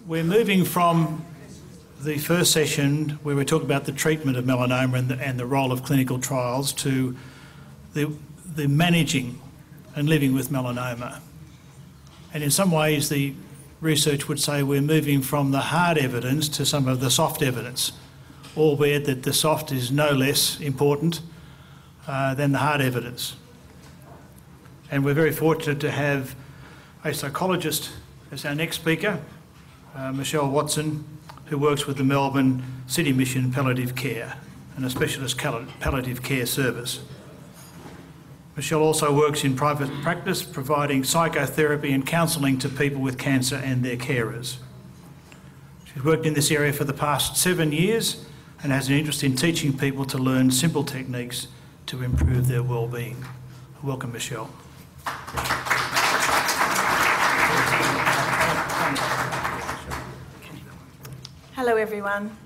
We're moving from the first session where we talked about the treatment of melanoma and the role of clinical trials to the managing and living with melanoma. And in some ways the research would say we're moving from the hard evidence to some of the soft evidence, albeit that the soft is no less important than the hard evidence. And we're very fortunate to have a psychologist as our next speaker, Michele Watson, who works with the Melbourne City Mission Palliative Care and a specialist palliative care service. Michele also works in private practice, providing psychotherapy and counselling to people with cancer and their carers. She's worked in this area for the past 7 years and has an interest in teaching people to learn simple techniques to improve their well-being. Welcome, Michele. Hello everyone.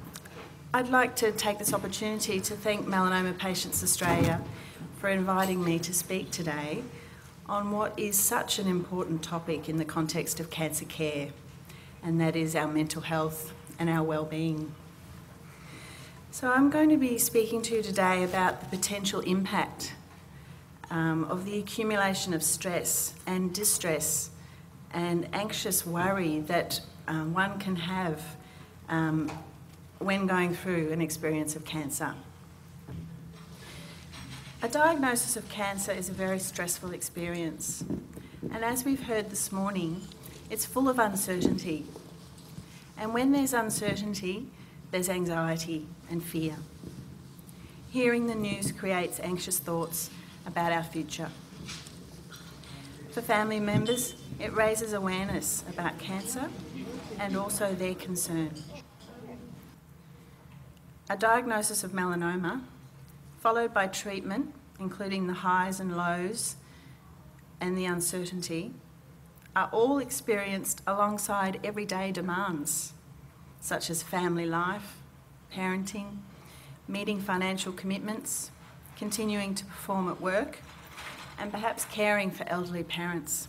I'd like to take this opportunity to thank Melanoma Patients Australia for inviting me to speak today on what is such an important topic in the context of cancer care, and that is our mental health and our well-being. So I'm going to be speaking to you today about the potential impact of the accumulation of stress and distress and anxious worry that one can have when going through an experience of cancer. A diagnosis of cancer is a very stressful experience, and as we've heard this morning, it's full of uncertainty. And when there's uncertainty, there's anxiety and fear. Hearing the news creates anxious thoughts about our future. For family members, it raises awareness about cancer and also their concern. A diagnosis of melanoma, followed by treatment, including the highs and lows and the uncertainty, are all experienced alongside everyday demands, such as family life, parenting, meeting financial commitments, continuing to perform at work, and perhaps caring for elderly parents.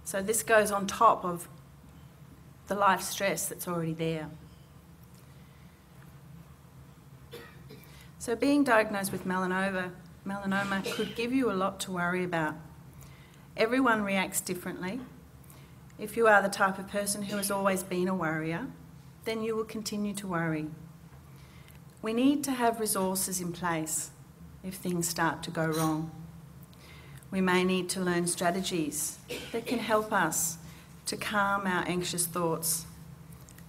So this goes on top of the life stress that's already there. So being diagnosed with melanoma could give you a lot to worry about. Everyone reacts differently. If you are the type of person who has always been a worrier, then you will continue to worry. We need to have resources in place if things start to go wrong. We may need to learn strategies that can help us to calm our anxious thoughts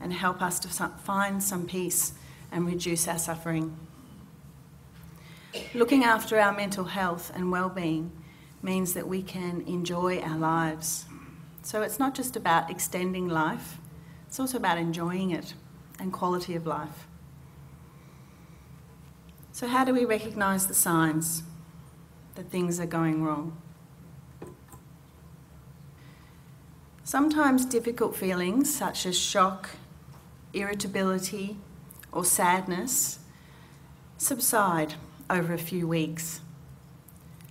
and help us to find some peace and reduce our suffering. Looking after our mental health and well-being means that we can enjoy our lives. So it's not just about extending life, it's also about enjoying it and quality of life. So how do we recognise the signs that things are going wrong? Sometimes difficult feelings such as shock, irritability, or sadness subside over a few weeks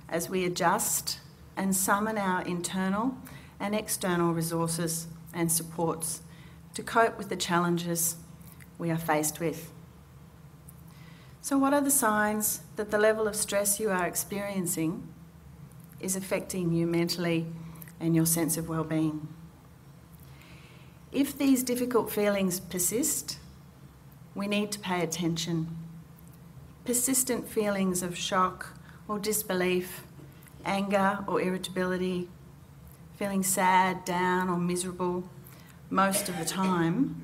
as we adjust and summon our internal and external resources and supports to cope with the challenges we are faced with. So what are the signs that the level of stress you are experiencing is affecting you mentally and your sense of well-being? If these difficult feelings persist, we need to pay attention. Persistent feelings of shock or disbelief, anger or irritability, feeling sad, down or miserable most of the time,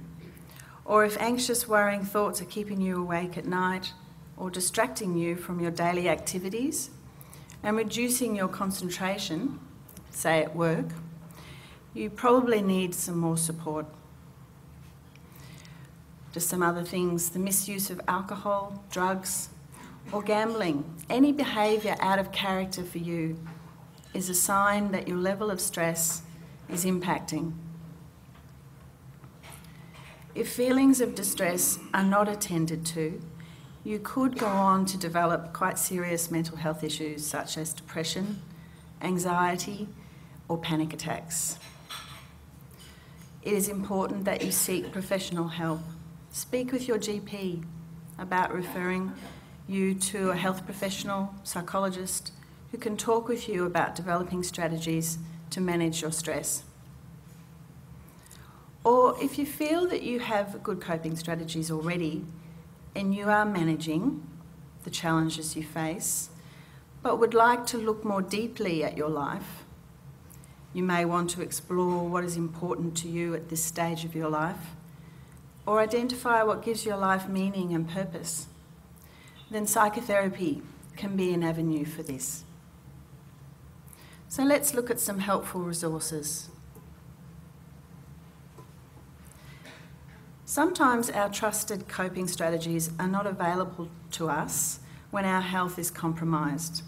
or if anxious, worrying thoughts are keeping you awake at night or distracting you from your daily activities and reducing your concentration, say at work, you probably need some more support. Just some other things, the misuse of alcohol, drugs, or gambling. Any behaviour out of character for you is a sign that your level of stress is impacting. If feelings of distress are not attended to, you could go on to develop quite serious mental health issues such as depression, anxiety, or panic attacks. It is important that you seek professional help. Speak with your GP about referring you to a health professional, psychologist, who can talk with you about developing strategies to manage your stress. Or if you feel that you have good coping strategies already and you are managing the challenges you face, but would like to look more deeply at your life, you may want to explore what is important to you at this stage of your life, or identify what gives your life meaning and purpose, then psychotherapy can be an avenue for this. So let's look at some helpful resources. Sometimes our trusted coping strategies are not available to us when our health is compromised.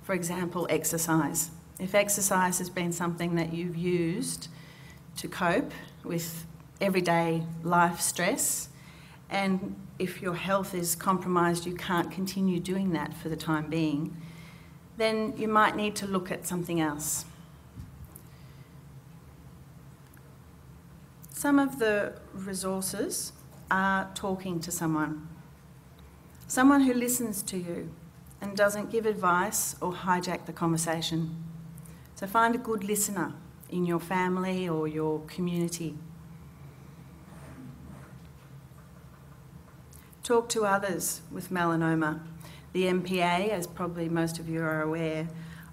For example, exercise. If exercise has been something that you've used to cope with everyday life stress, and if your health is compromised, you can't continue doing that for the time being, then you might need to look at something else. Some of the resources are talking to someone who listens to you and doesn't give advice or hijack the conversation. So find a good listener in your family or your community. Talk to others with melanoma. The MPA, as probably most of you are aware,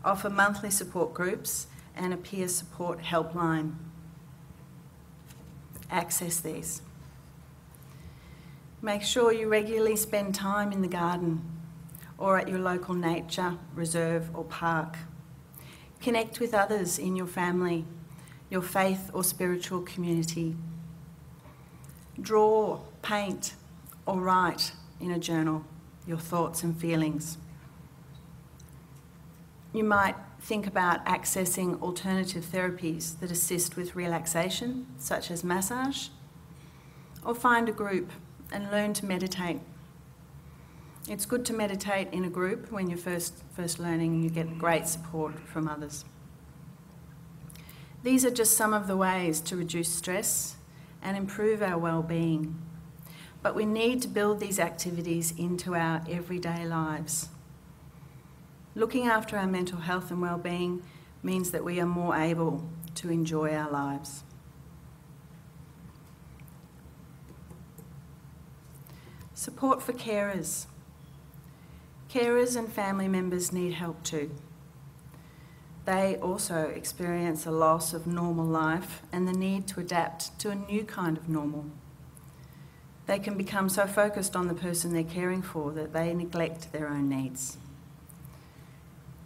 offer monthly support groups and a peer support helpline. Access these. Make sure you regularly spend time in the garden or at your local nature reserve or park. Connect with others in your family, your faith or spiritual community. Draw, paint, or write in a journal your thoughts and feelings. You might think about accessing alternative therapies that assist with relaxation, such as massage, or find a group and learn to meditate. It's good to meditate in a group when you're first learning and you get great support from others. These are just some of the ways to reduce stress and improve our well-being. But we need to build these activities into our everyday lives. Looking after our mental health and well-being means that we are more able to enjoy our lives. Support for carers. Carers and family members need help too. They also experience a loss of normal life and the need to adapt to a new kind of normal. They can become so focused on the person they're caring for that they neglect their own needs.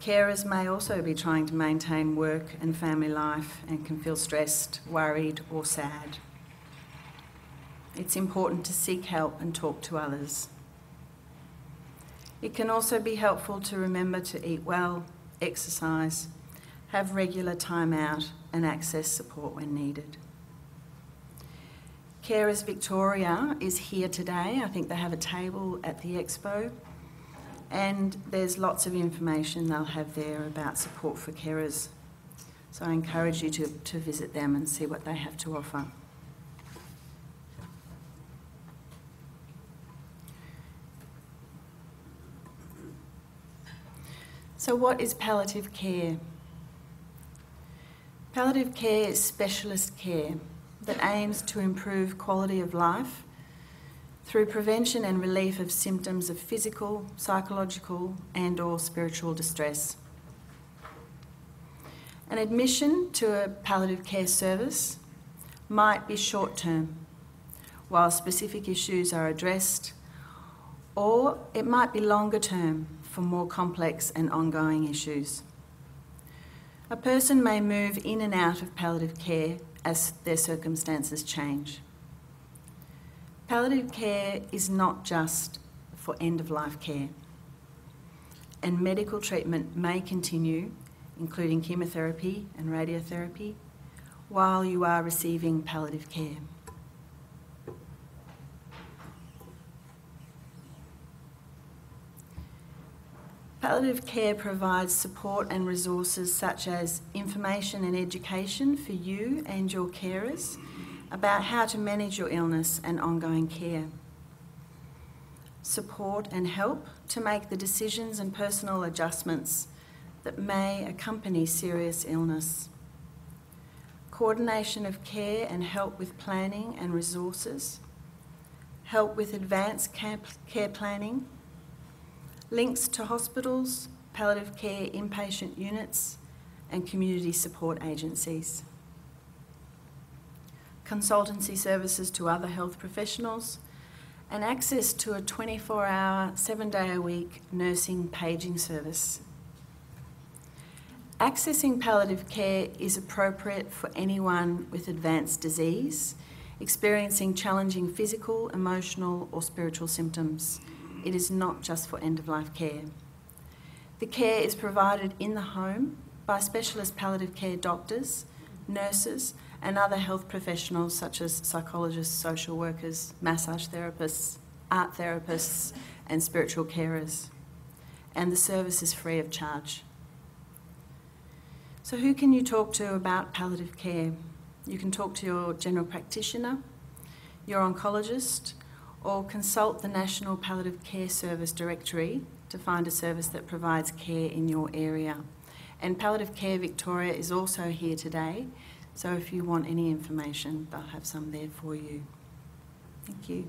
Carers may also be trying to maintain work and family life and can feel stressed, worried, or sad. It's important to seek help and talk to others. It can also be helpful to remember to eat well, exercise, have regular time out, and access support when needed. Carers Victoria is here today. I think they have a table at the expo, and there's lots of information they'll have there about support for carers. So I encourage you to visit them and see what they have to offer. So what is palliative care? Palliative care is specialist care that aims to improve quality of life through prevention and relief of symptoms of physical, psychological, and/or spiritual distress. An admission to a palliative care service might be short-term, while specific issues are addressed, or it might be longer-term for more complex and ongoing issues. A person may move in and out of palliative care as their circumstances change. Palliative care is not just for end-of-life care, and medical treatment may continue, including chemotherapy and radiotherapy, while you are receiving palliative care. Palliative care provides support and resources such as information and education for you and your carers about how to manage your illness and ongoing care. Support and help to make the decisions and personal adjustments that may accompany serious illness. Coordination of care and help with planning and resources. Help with advanced care planning. Links to hospitals, palliative care inpatient units, and community support agencies. Consultancy services to other health professionals, and access to a 24-hour, 7-day-a-week nursing paging service. Accessing palliative care is appropriate for anyone with advanced disease, experiencing challenging physical, emotional, or spiritual symptoms. It is not just for end-of-life care. The care is provided in the home by specialist palliative care doctors, nurses, and other health professionals such as psychologists, social workers, massage therapists, art therapists, and spiritual carers. And the service is free of charge. So who can you talk to about palliative care? You can talk to your general practitioner, your oncologist, or consult the National Palliative Care Service Directory to find a service that provides care in your area. And Palliative Care Victoria is also here today, so if you want any information, they'll have some there for you. Thank you.